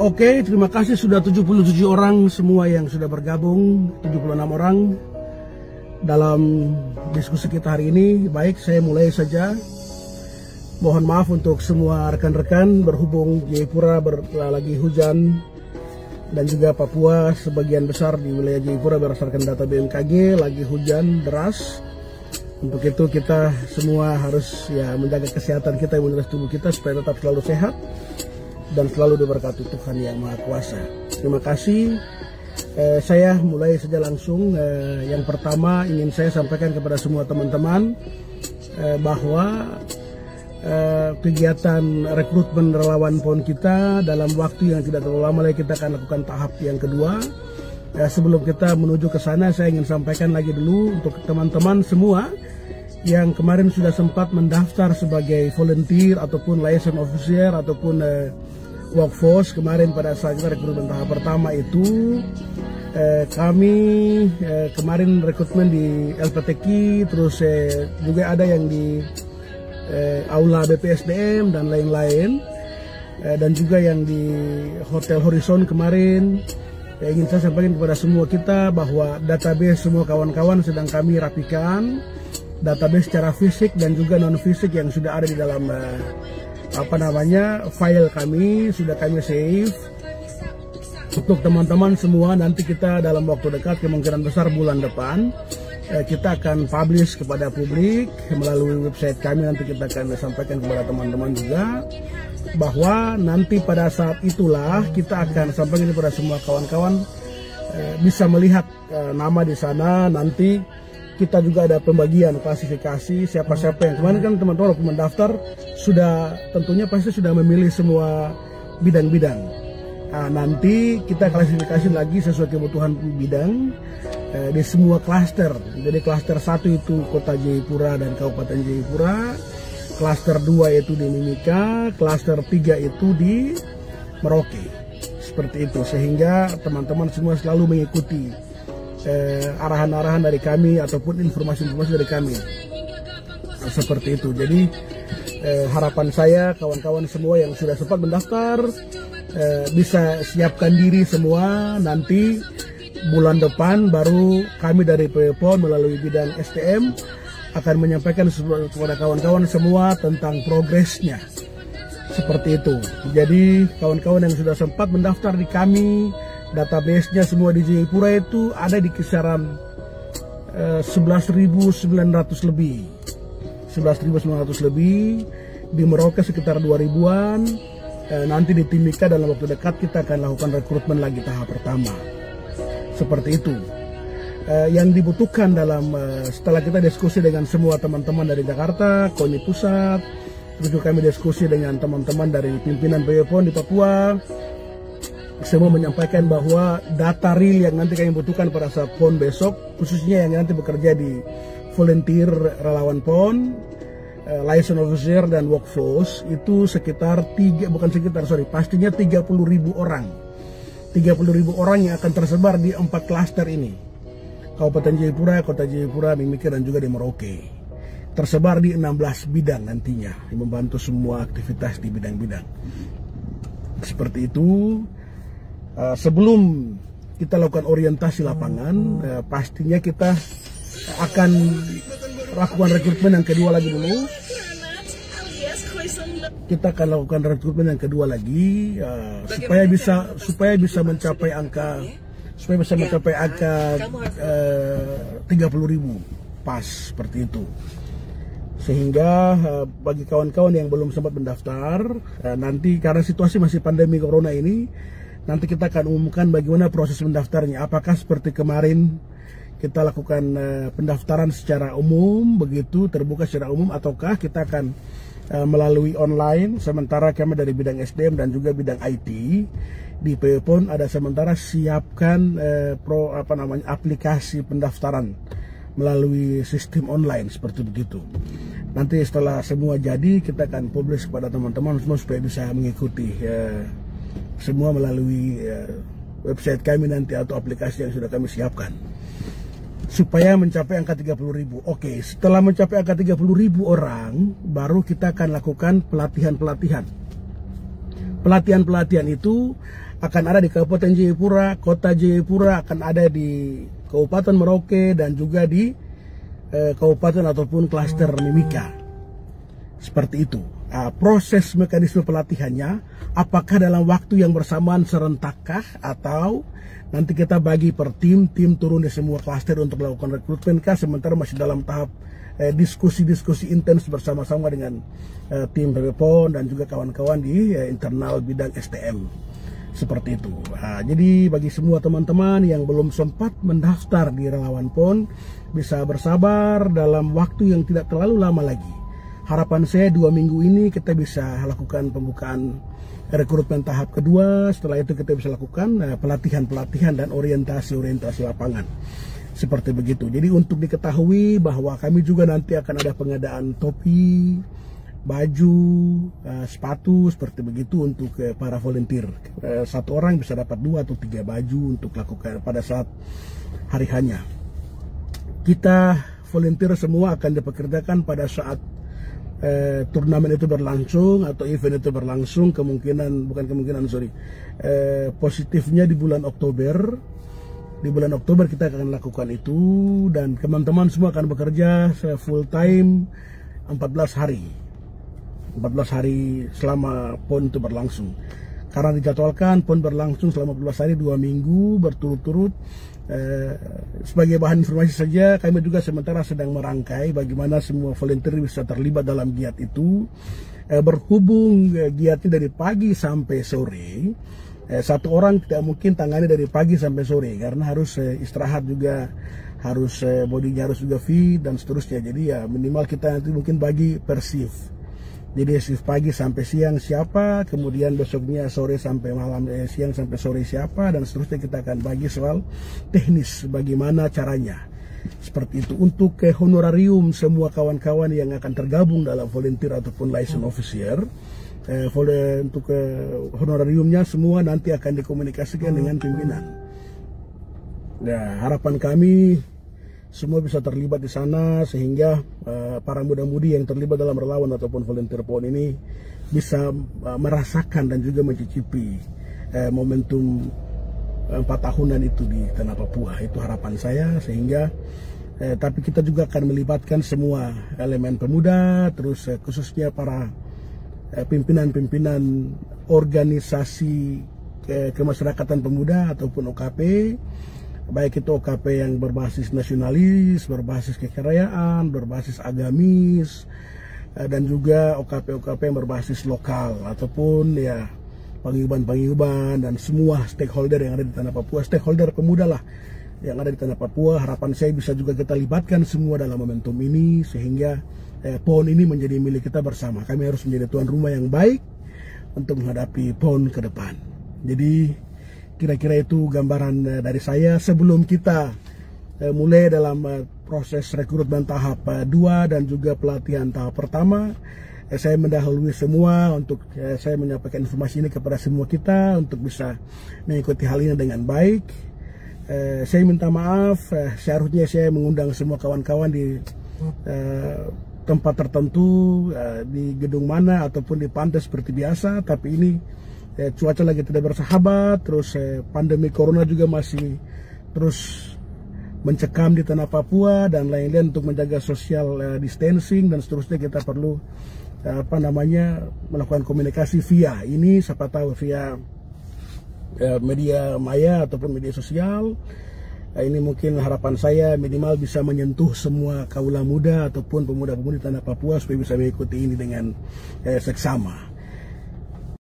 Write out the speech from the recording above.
Oke, terima kasih sudah 77 orang semua yang sudah bergabung, 76 orang dalam diskusi kita hari ini. Baik, saya mulai saja. Mohon maaf untuk semua rekan-rekan, berhubung Jayapura lagi hujan dan juga Papua sebagian besar di wilayah Jayapura berdasarkan data BMKG lagi hujan deras. Untuk itu kita semua harus menjaga kesehatan kita, imunitas tubuh kita supaya tetap selalu sehat dan selalu diberkati Tuhan Yang Maha Kuasa. Terima kasih. Saya mulai saja langsung. Yang pertama ingin saya sampaikan kepada semua teman-teman bahwa kegiatan rekrutmen relawan PON kita dalam waktu yang tidak terlalu lama lagi kita akan lakukan tahap yang kedua. Sebelum kita menuju ke sana, saya ingin sampaikan lagi dulu untuk teman-teman semua yang kemarin sudah sempat mendaftar sebagai volunteer ataupun liaison officer ataupun workforce kemarin pada saat kita rekrutmen tahap pertama itu. Kami kemarin rekrutmen di LPTQ, terus juga ada yang di Aula BPSDM dan lain-lain, dan juga yang di Hotel Horizon kemarin. Ingin saya sampaikan kepada semua kita bahwa database semua kawan-kawan sedang kami rapikan, database secara fisik dan juga non fisik yang sudah ada di dalam file kami sudah kami save. Untuk teman-teman semua, nanti kita dalam waktu dekat, kemungkinan besar bulan depan, kita akan publish kepada publik melalui website kami. Nanti kita akan sampaikan kepada teman-teman juga bahwa nanti pada saat itulah kita akan sampaikan kepada semua kawan-kawan bisa melihat nama di sana. Nanti kita juga ada pembagian klasifikasi siapa-siapa yang kemarin kan teman-teman waktu mendaftar sudah tentunya pasti sudah memilih semua bidang-bidang. Nanti kita klasifikasi lagi sesuai kebutuhan bidang di semua klaster. Jadi klaster 1 itu Kota Jayapura dan Kabupaten Jayapura, klaster 2 itu di Mimika, klaster 3 itu di Merauke. Seperti itu, sehingga teman-teman semua selalu mengikuti arahan-arahan dari kami ataupun informasi-informasi dari kami. Seperti itu. Jadi harapan saya kawan-kawan semua yang sudah sempat mendaftar bisa siapkan diri semua. Nanti bulan depan baru kami dari PON melalui bidang STM akan menyampaikan kepada kawan-kawan semua tentang progresnya. Seperti itu. Jadi kawan-kawan yang sudah sempat mendaftar di kami, database-nya semua di Jayapura itu ada di kisaran 11.900 lebih. 11.900 lebih. Di Merauke sekitar 2.000-an. Nanti di Timika dalam waktu dekat kita akan lakukan rekrutmen lagi tahap pertama. Seperti itu. Yang dibutuhkan dalam setelah kita diskusi dengan semua teman-teman dari Jakarta, KONI Pusat, terus juga kami diskusi dengan teman-teman dari pimpinan PON di Papua, semua menyampaikan bahwa data real yang nanti kami butuhkan pada saat PON besok, khususnya yang nanti bekerja di volunteer relawan PON, liaison officer dan workforce itu pastinya 30.000 orang. 30.000 orang yang akan tersebar di 4 klaster ini. Kabupaten Jayapura, Kota Jayapura, Mimika dan juga di Merauke. Tersebar di 16 bidang nantinya, yang membantu semua aktivitas di bidang-bidang. Seperti itu. Sebelum kita lakukan orientasi lapangan, pastinya kita akan lakukan rekrutmen yang kedua lagi dulu. Kita akan lakukan rekrutmen yang kedua lagi supaya bisa mencapai angka 30.000 pas seperti itu. Sehingga bagi kawan-kawan yang belum sempat mendaftar, nanti karena situasi masih pandemi corona ini, nanti kita akan umumkan bagaimana proses mendaftarnya. Apakah seperti kemarin kita lakukan pendaftaran secara umum, begitu terbuka secara umum, ataukah kita akan melalui online. Sementara kami dari bidang SDM dan juga bidang IT di PON ada sementara siapkan aplikasi pendaftaran melalui sistem online seperti begitu. Nanti setelah semua jadi kita akan publish kepada teman-teman semua supaya bisa mengikuti semua melalui website kami nanti atau aplikasi yang sudah kami siapkan. supaya mencapai angka 30.000. Oke, setelah mencapai angka 30.000 orang, baru kita akan lakukan pelatihan-pelatihan. Pelatihan-pelatihan itu akan ada di Kabupaten Jayapura, Kota Jayapura, akan ada di Kabupaten Merauke, dan juga di kabupaten ataupun klaster Mimika. Seperti itu. Proses mekanisme pelatihannya, apakah dalam waktu yang bersamaan serentakkah, atau nanti kita bagi per tim turun di semua klaster untuk melakukan rekrutmen kah, sementara masih dalam tahap diskusi-diskusi intens bersama-sama dengan tim PON dan juga kawan-kawan di internal bidang STM. Seperti itu. Jadi bagi semua teman-teman yang belum sempat mendaftar di relawan PON, bisa bersabar dalam waktu yang tidak terlalu lama lagi. Harapan saya 2 minggu ini kita bisa lakukan pembukaan rekrutmen tahap kedua. Setelah itu kita bisa lakukan pelatihan-pelatihan dan orientasi-orientasi lapangan. Seperti begitu. Jadi untuk diketahui bahwa kami juga nanti akan ada pengadaan topi, baju, sepatu, seperti begitu untuk para volunteer. Satu orang bisa dapat 2 atau 3 baju untuk lakukan pada saat hari hanya. Kita volunteer semua akan dipekerjakan pada saat turnamen itu berlangsung atau event itu berlangsung, positifnya di bulan Oktober. Di bulan Oktober kita akan lakukan itu, dan teman-teman semua akan bekerja full time 14 hari selama PON itu berlangsung. Karena dijadwalkan PON berlangsung selama 14 hari 2 minggu berturut-turut. Sebagai bahan informasi saja, kami juga sementara sedang merangkai bagaimana semua volunteer bisa terlibat dalam giat itu. Berhubung giatnya dari pagi sampai sore, satu orang tidak mungkin tangani dari pagi sampai sore karena harus istirahat juga, harus bodinya harus juga fit dan seterusnya. Jadi ya minimal kita nanti mungkin bagi per shift. Jadi shift pagi sampai siang siapa, kemudian besoknya sore sampai malam, siang sampai sore siapa, dan seterusnya. Kita akan bagi soal teknis bagaimana caranya. Seperti itu. Untuk honorarium semua kawan-kawan yang akan tergabung dalam volunteer ataupun license officer, untuk honorariumnya semua nanti akan dikomunikasikan dengan pimpinan. Nah, harapan kami semua bisa terlibat di sana sehingga para muda-mudi yang terlibat dalam relawan ataupun volunteer PON ini bisa merasakan dan juga mencicipi momentum 4 tahunan itu di tanah Papua. Itu harapan saya, sehingga tapi kita juga akan melibatkan semua elemen pemuda, terus khususnya para pimpinan-pimpinan organisasi kemasyarakatan pemuda ataupun OKP, baik itu OKP yang berbasis nasionalis, berbasis kekayaan, berbasis agamis, dan juga OKP-OKP yang berbasis lokal ataupun ya paguyuban-paguyuban dan semua stakeholder yang ada di tanah Papua, stakeholder pemuda lah yang ada di tanah Papua. Harapan saya bisa juga kita libatkan semua dalam momentum ini sehingga PON ini menjadi milik kita bersama. Kami harus menjadi tuan rumah yang baik untuk menghadapi PON ke depan. Jadi kira-kira itu gambaran dari saya sebelum kita mulai dalam proses rekrutmen tahap 2 dan juga pelatihan tahap pertama. Saya mendahului semua untuk saya menyampaikan informasi ini kepada semua kita untuk bisa mengikuti hal ini dengan baik. Saya minta maaf, seharusnya saya mengundang semua kawan-kawan di tempat tertentu, di gedung mana ataupun di pantai seperti biasa, tapi ini cuaca lagi tidak bersahabat, terus pandemi corona juga masih terus mencekam di tanah Papua dan lain-lain. Untuk menjaga social distancing dan seterusnya kita perlu melakukan komunikasi via ini, siapa tahu via media maya ataupun media sosial. Ini mungkin harapan saya minimal bisa menyentuh semua kaula muda ataupun pemuda-pemudi tanah Papua supaya bisa mengikuti ini dengan seksama.